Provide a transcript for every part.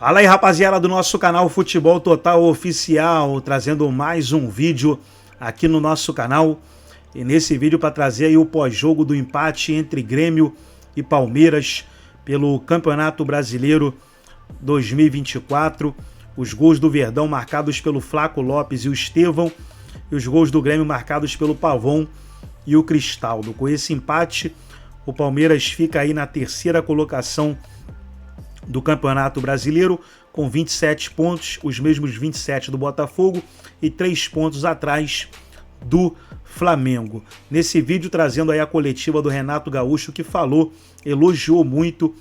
Fala aí, rapaziada do nosso canal Futebol Total Oficial, trazendo mais um vídeo aqui no nosso canal. E nesse vídeo para trazer aí o pós-jogo do empate entre Grêmio e Palmeiras pelo Campeonato Brasileiro 2024. Os gols do Verdão marcados pelo Flaco Lopes e o Estevão, e os gols do Grêmio marcados pelo Pavon e o Cristaldo. Com esse empate, o Palmeiras fica aí na terceira colocação do Campeonato Brasileiro, com 27 pontos, os mesmos 27 do Botafogo e 3 pontos atrás do Flamengo. Nesse vídeo trazendo aí a coletiva do Renato Gaúcho, que elogiou muito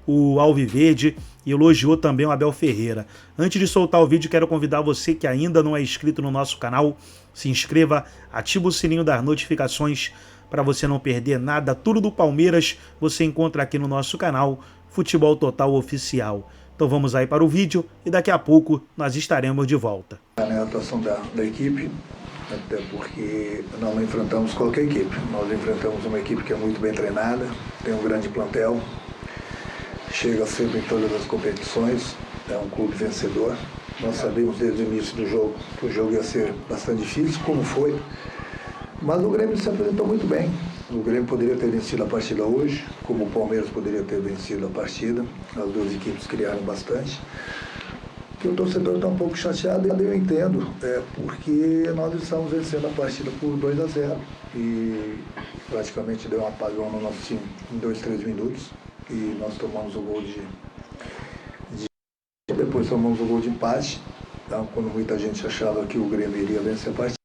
o Alviverde e elogiou também o Abel Ferreira. Antes de soltar o vídeo, quero convidar você que ainda não é inscrito no nosso canal, se inscreva, ativa o sininho das notificações para você não perder nada. Tudo do Palmeiras você encontra aqui no nosso canal Futebol Total Oficial. Então vamos aí para o vídeo e daqui a pouco nós estaremos de volta. A atuação da equipe, até porque nós não enfrentamos qualquer equipe. Nós enfrentamos uma equipe que é muito bem treinada, tem um grande plantel, chega sempre em todas as competições, é um clube vencedor. Nós sabíamos desde o início do jogo que o jogo ia ser bastante difícil, como foi, mas o Grêmio se apresentou muito bem. O Grêmio poderia ter vencido a partida hoje, como o Palmeiras poderia ter vencido a partida. As duas equipes criaram bastante. Que o torcedor está um pouco chateado, eu entendo, porque nós estamos vencendo a partida por 2-0 e praticamente deu um apagão no nosso time em 2-3 minutos e nós tomamos o gol depois tomamos o gol de empate. Então, quando muita gente achava que o Grêmio iria vencer a partida,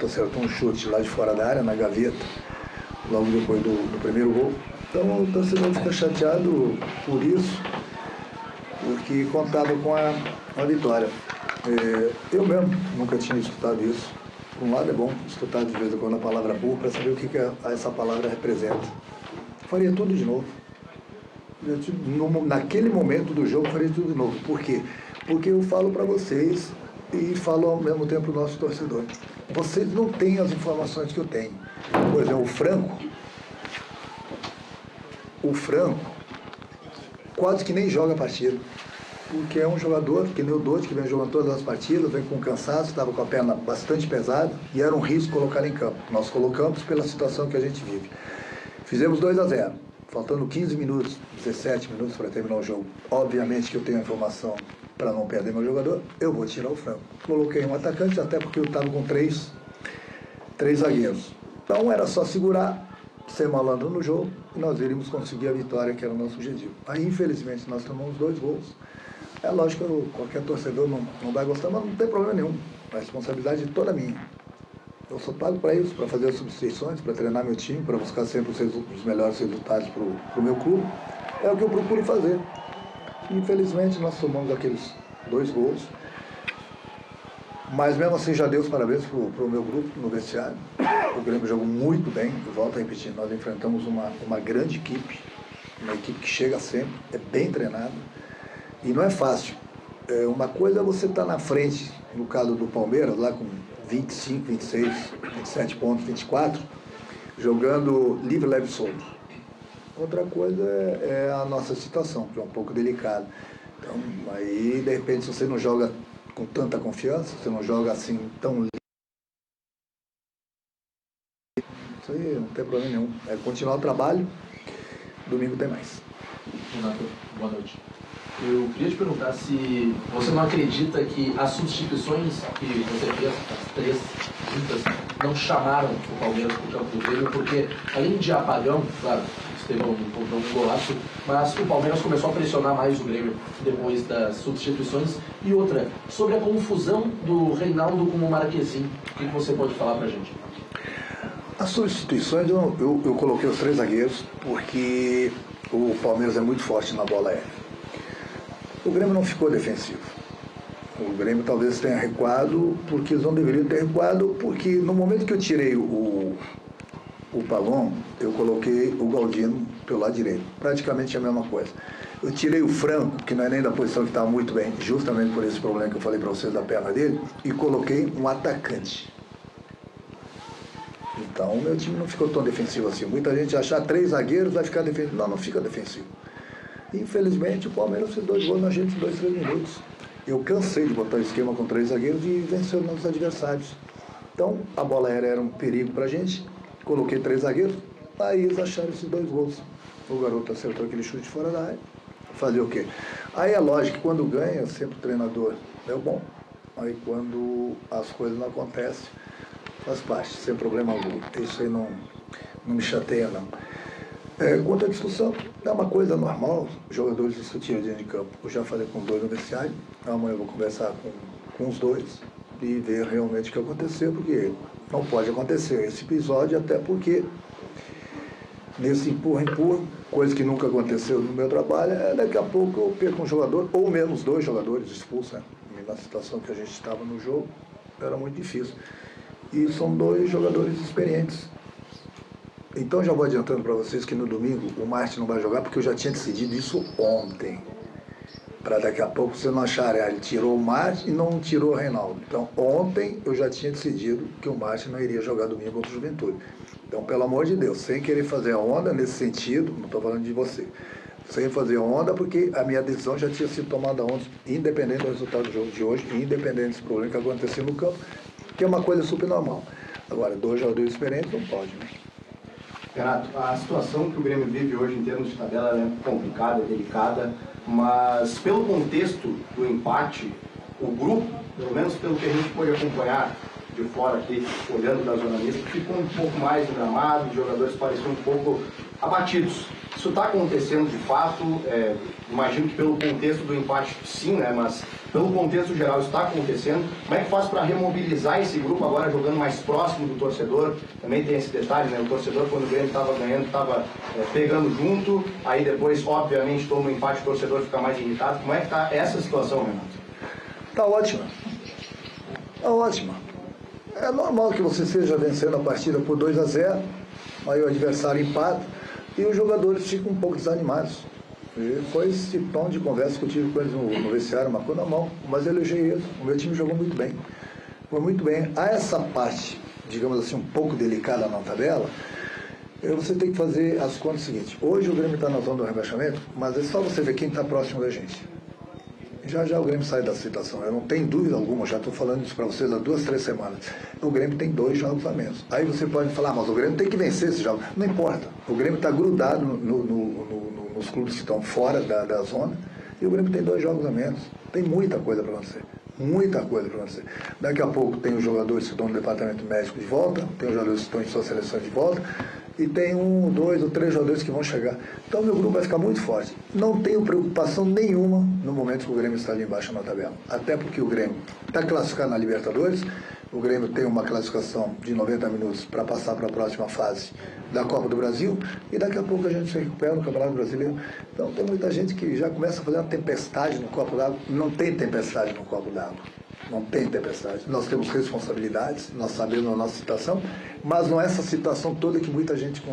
acertou um chute lá de fora da área, na gaveta, logo depois do primeiro gol. Então o torcedor fica chateado por isso, porque contava com a vitória. Eu mesmo nunca tinha escutado isso. Por um lado é bom escutar de vez em quando a palavra burra para saber o que essa palavra representa. Faria tudo de novo. Naquele momento do jogo faria tudo de novo. Por quê? Porque eu falo para vocês e falo ao mesmo tempo para o nosso torcedor. Vocês não têm as informações que eu tenho. Por exemplo, o Franco quase que nem joga a partida, porque é um jogador que nem o Dote, que vem jogando todas as partidas, vem com cansaço, estava com a perna bastante pesada e era um risco colocar ele em campo. Nós colocamos pela situação que a gente vive. Fizemos 2-0, faltando 15 minutos, 17 minutos para terminar o jogo. Obviamente que eu tenho a informação para não perder meu jogador, eu vou tirar o Franco. Coloquei um atacante, até porque eu estava com três zagueiros. Então era só segurar, ser malandro no jogo, e nós iríamos conseguir a vitória, que era o nosso objetivo. Aí, infelizmente, nós tomamos 2 gols. É lógico que qualquer torcedor não vai gostar, mas não tem problema nenhum. A responsabilidade é toda minha. Eu sou pago para isso, para fazer as substituições, para treinar meu time, para buscar sempre os melhores resultados para o meu clube. É o que eu procuro fazer. Infelizmente nós tomamos aqueles 2 gols, mas mesmo assim já dei os parabéns para o meu grupo no vestiário. O Grêmio jogou muito bem, eu volto a repetir, nós enfrentamos uma grande equipe, uma equipe que chega sempre, é bem treinada e não é fácil. Uma coisa é você estar na frente, no caso do Palmeiras, lá com 25, 26, 27 pontos, 24, jogando livre, leve e solto. Outra coisa é a nossa situação, que é um pouco delicada. Então, aí, de repente, se você não joga com tanta confiança, você não joga assim tão livre, isso aí não tem problema nenhum. É continuar o trabalho, domingo tem mais. Renato, boa noite. Eu queria te perguntar se você não acredita que as substituições que você fez, as 3 juntas, não chamaram o Palmeiras para o campo do Grêmio, porque além de apagão, claro, Estevão encontrou um golaço, mas o Palmeiras começou a pressionar mais o Grêmio depois das substituições. E outra, sobre a confusão do Reinaldo com o Marquezinho, o que você pode falar para a gente? As substituições, eu coloquei os 3 zagueiros, porque o Palmeiras é muito forte na bola aérea. O Grêmio não ficou defensivo. O Grêmio talvez tenha recuado, porque eles não deveriam ter recuado, porque no momento que eu tirei o Pavon, eu coloquei o Galdino pelo lado direito. Praticamente a mesma coisa. Eu tirei o Franco, que não é nem da posição que estava muito bem, justamente por esse problema que eu falei para vocês da perna dele, e coloquei um atacante. Então o meu time não ficou tão defensivo assim. Muita gente achar 3 zagueiros vai ficar defensivo. Não, não fica defensivo. Infelizmente, o Palmeiras fez 2 gols na gente em 2, 3 minutos. Eu cansei de botar esquema com 3 zagueiros e vencer os nossos adversários. Então, a bola aérea era um perigo pra gente. Coloquei 3 zagueiros, aí eles acharam esses 2 gols. O garoto acertou aquele chute fora da área. Fazer o quê? Aí é lógico que quando ganha, sempre o treinador é bom. Aí quando as coisas não acontecem, faz parte, sem problema algum. Isso aí não me chateia, não. Quanto à discussão, é uma coisa normal, os jogadores discutirem dentro de campo. Eu já falei com 2 no vestiário, amanhã eu vou conversar com os 2 e ver realmente o que aconteceu, porque não pode acontecer esse episódio, até porque nesse empurra, coisa que nunca aconteceu no meu trabalho, daqui a pouco eu perco um jogador, ou menos 2 jogadores expulsos, né? Na situação que a gente estava no jogo, era muito difícil. E são 2 jogadores experientes. Então já vou adiantando para vocês que no domingo o Martin não vai jogar, porque eu já tinha decidido isso ontem. Para daqui a pouco você não achar, ele tirou o Martin e não tirou o Reinaldo. Então ontem eu já tinha decidido que o Martin não iria jogar domingo contra o Juventude. Então, pelo amor de Deus, sem querer fazer a onda nesse sentido, não estou falando de você, sem fazer onda, porque a minha decisão já tinha sido tomada ontem, independente do resultado do jogo de hoje, independente desse problema que aconteceu no campo, que é uma coisa super normal. Agora, 2 jogadores experientes não pode, né? Renato, a situação que o Grêmio vive hoje em termos de tabela é complicada, é delicada, mas pelo contexto do empate, o grupo, pelo menos pelo que a gente pôde acompanhar de fora aqui, olhando da zona mista, ficou um pouco mais no gramado, os jogadores pareciam um pouco abatidos. Isso está acontecendo de fato, imagino que pelo contexto do empate sim, né, mas pelo contexto geral está acontecendo. Como é que faz para remobilizar esse grupo agora jogando mais próximo do torcedor? Também tem esse detalhe, né, o torcedor quando o Grêmio estava ganhando, estava pegando junto, aí depois obviamente toma um empate, o torcedor fica mais irritado. Como é que está essa situação, Renato? Está ótima. Está ótima. É normal que você esteja vencendo a partida por 2-0, aí o adversário empata e os jogadores ficam um pouco desanimados. E foi esse tom de conversa que eu tive com eles no vestiário, marcou na mão, mas eu elogiei eles. O meu time jogou muito bem. Foi muito bem. A essa parte, digamos assim, um pouco delicada na tabela, você tem que fazer as contas seguintes. Hoje o Grêmio está na zona do rebaixamento, mas é só você ver quem está próximo da gente. Já o Grêmio sai da situação, eu não tenho dúvida alguma, já estou falando isso para vocês há 2, 3 semanas. O Grêmio tem 2 jogos a menos. Aí você pode falar, mas o Grêmio tem que vencer esses jogos. Não importa, o Grêmio está grudado nos clubes que estão fora da zona, e o Grêmio tem 2 jogos a menos. Tem muita coisa para acontecer, muita coisa para acontecer. Daqui a pouco tem os jogadores que estão no departamento médico de volta, tem os jogadores que estão em sua seleção de volta, e tem 1, 2 ou 3 jogadores que vão chegar. Então o meu grupo vai ficar muito forte. Não tenho preocupação nenhuma no momento que o Grêmio está ali embaixo na tabela. Até porque o Grêmio está classificado na Libertadores, o Grêmio tem uma classificação de 90 minutos para passar para a próxima fase da Copa do Brasil, e daqui a pouco a gente se recupera no Campeonato Brasileiro. Então tem muita gente que já começa a fazer uma tempestade no copo d'água. Não tem tempestade no copo d'água. Não tem tempestade. Nós temos responsabilidades, nós sabemos a nossa situação, mas não é essa situação toda que muita gente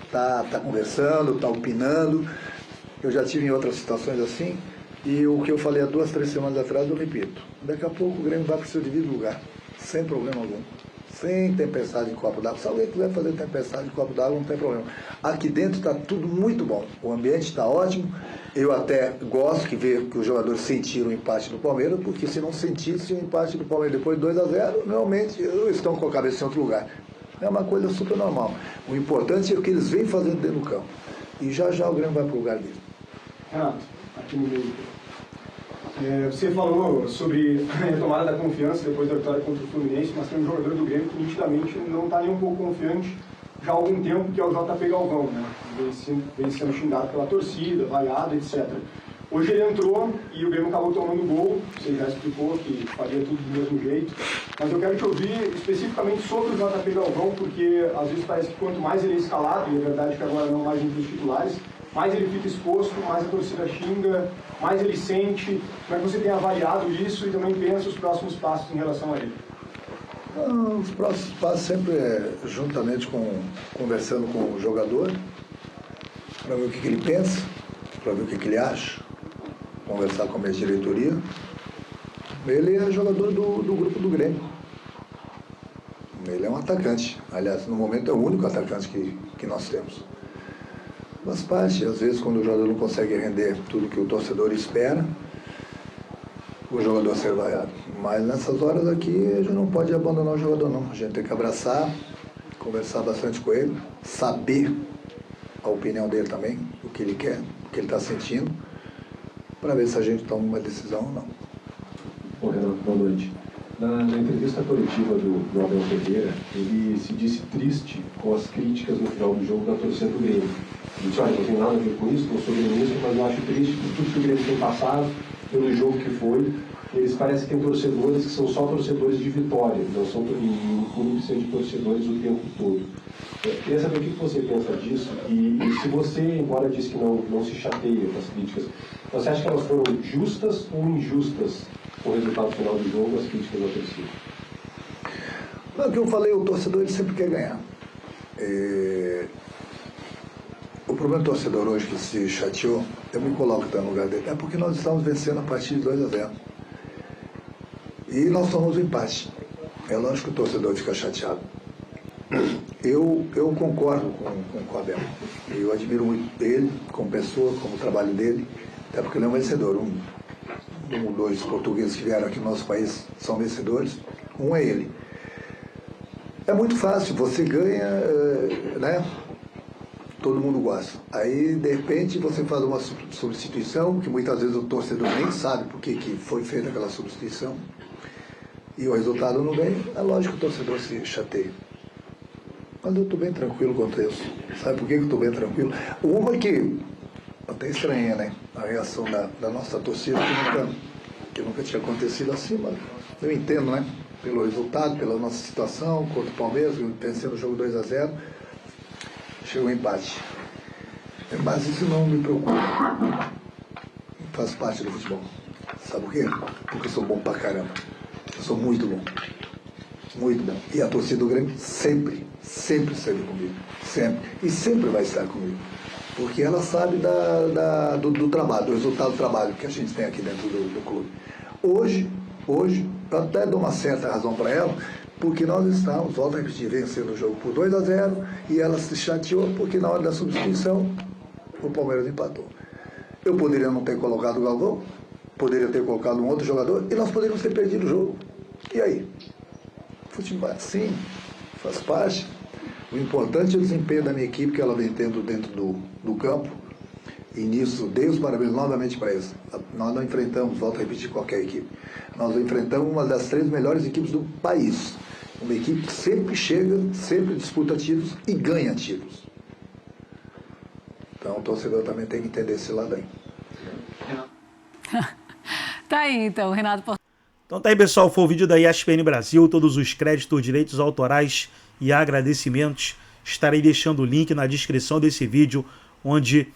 está conversando, está opinando. Eu já tive em outras situações assim, e o que eu falei há 2, 3 semanas atrás, eu repito. Daqui a pouco o Grêmio vai para o seu devido lugar, sem problema algum. Sem tempestade em copo d'água. Se alguém quiser fazer tempestade em copo d'água, não tem problema. Aqui dentro está tudo muito bom. O ambiente está ótimo. Eu até gosto de ver que os jogadores sentiram o empate do Palmeiras, porque se não sentissem o empate do Palmeiras depois de 2-0, realmente eles estão com a cabeça em outro lugar. É uma coisa super normal. O importante é o que eles vêm fazendo dentro do campo. E já o Grêmio vai para o lugar dele. Renato, aqui no meio. Você falou sobre a retomada da confiança depois da vitória contra o Fluminense, mas tem um jogador do Grêmio que nitidamente não está nem um pouco confiante já há algum tempo, que é o JP Galvão, né? Vem sendo xingado pela torcida, vaiado, etc. Hoje ele entrou e o Grêmio acabou tomando gol, você já explicou que faria tudo do mesmo jeito, mas eu quero te ouvir especificamente sobre o JP Galvão, porque às vezes parece que quanto mais ele é escalado, e é verdade que agora não mais entre os titulares, mais ele fica exposto, mais a torcida xinga, mais ele sente. Como é que você tem avaliado isso e também pensa os próximos passos em relação a ele? Os próximos passos sempre juntamente conversando com o jogador, para ver o que ele pensa, para ver o que ele acha, conversar com a minha diretoria. Ele é jogador do grupo do Grêmio. Ele é um atacante. Aliás, no momento é o único atacante que nós temos. Faz parte, às vezes quando o jogador não consegue render tudo que o torcedor espera, o jogador ser vaiado. Mas nessas horas aqui a gente não pode abandonar o jogador não. A gente tem que abraçar, conversar bastante com ele, saber a opinião dele também, o que ele quer, o que ele está sentindo, para ver se a gente toma uma decisão ou não. Ô, Renato, boa noite. Na entrevista coletiva do Abel Ferreira, ele se disse triste com as críticas no final do jogo da torcida do Grêmio. Ele disse, olha, não tem nada a ver com isso, não sou gremista, mas eu acho triste por tudo que o Grêmio tem passado, pelo jogo que foi. Eles parecem que têm torcedores que são só torcedores de vitória, não são um clube que seja de torcedores o tempo todo. Eu queria saber o que você pensa disso e se você, embora disse que não se chateia com as críticas, você acha que elas foram justas ou injustas com o resultado final do jogo, as críticas da torcida? Não, o que eu falei, o torcedor ele sempre quer ganhar. O problema do torcedor hoje que se chateou, eu me coloco no lugar dele, é porque nós estamos vencendo a partir de 2-0. E nós somos o empate. É lógico que o torcedor fica chateado. Eu concordo com o Abel. Eu admiro muito ele como pessoa, como o trabalho dele, até porque ele é um vencedor. Dois portugueses que vieram aqui no nosso país são vencedores. Um é ele. É muito fácil, você ganha, né? Todo mundo gosta. Aí, de repente, você faz uma substituição, que muitas vezes o torcedor nem sabe por que foi feita aquela substituição, e o resultado não vem, é lógico que o torcedor se chateia. Mas eu estou bem tranquilo quanto a isso. Sabe por que eu estou bem tranquilo? Uma que até estranha, né? A reação da nossa torcida, que nunca tinha acontecido assim, mas eu entendo, né? Pelo resultado, pela nossa situação contra o Palmeiras, vencendo o jogo 2-0, chegou um empate. Mas isso não me preocupa. Faz parte do futebol. Sabe por quê? Porque eu sou bom pra caramba. Eu sou muito bom. Muito bom. E a torcida do Grêmio sempre esteve comigo. Sempre. E sempre vai estar comigo. Porque ela sabe do trabalho, do resultado do trabalho que a gente tem aqui dentro do clube. Hoje, eu até dou uma certa razão para ela, porque nós estamos, volto a repetir, vencendo o jogo por 2-0 e ela se chateou porque na hora da substituição o Palmeiras empatou. Eu poderia não ter colocado o Galvão, poderia ter colocado um outro jogador e nós poderíamos ter perdido o jogo. E aí? Futebol é assim, faz parte. O importante é o desempenho da minha equipe, que ela vem tendo dentro do campo. E nisso, dei os parabéns novamente para eles. Nós não enfrentamos, volto a repetir, qualquer equipe. Nós enfrentamos uma das 3 melhores equipes do país. Uma equipe que sempre chega, sempre disputa títulos e ganha títulos. Então o torcedor também tem que entender esse lado aí. Tá aí então, Renato. Então tá aí, pessoal, foi o vídeo da ESPN Brasil, todos os créditos, direitos autorais e agradecimentos. Estarei deixando o link na descrição desse vídeo, onde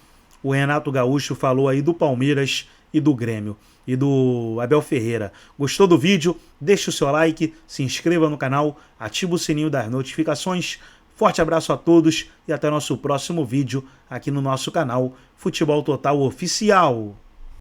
o Renato Gaúcho falou aí do Palmeiras e do Grêmio e do Abel Ferreira. Gostou do vídeo? Deixe o seu like, se inscreva no canal, ative o sininho das notificações. Forte abraço a todos e até nosso próximo vídeo aqui no nosso canal Futebol Total Oficial.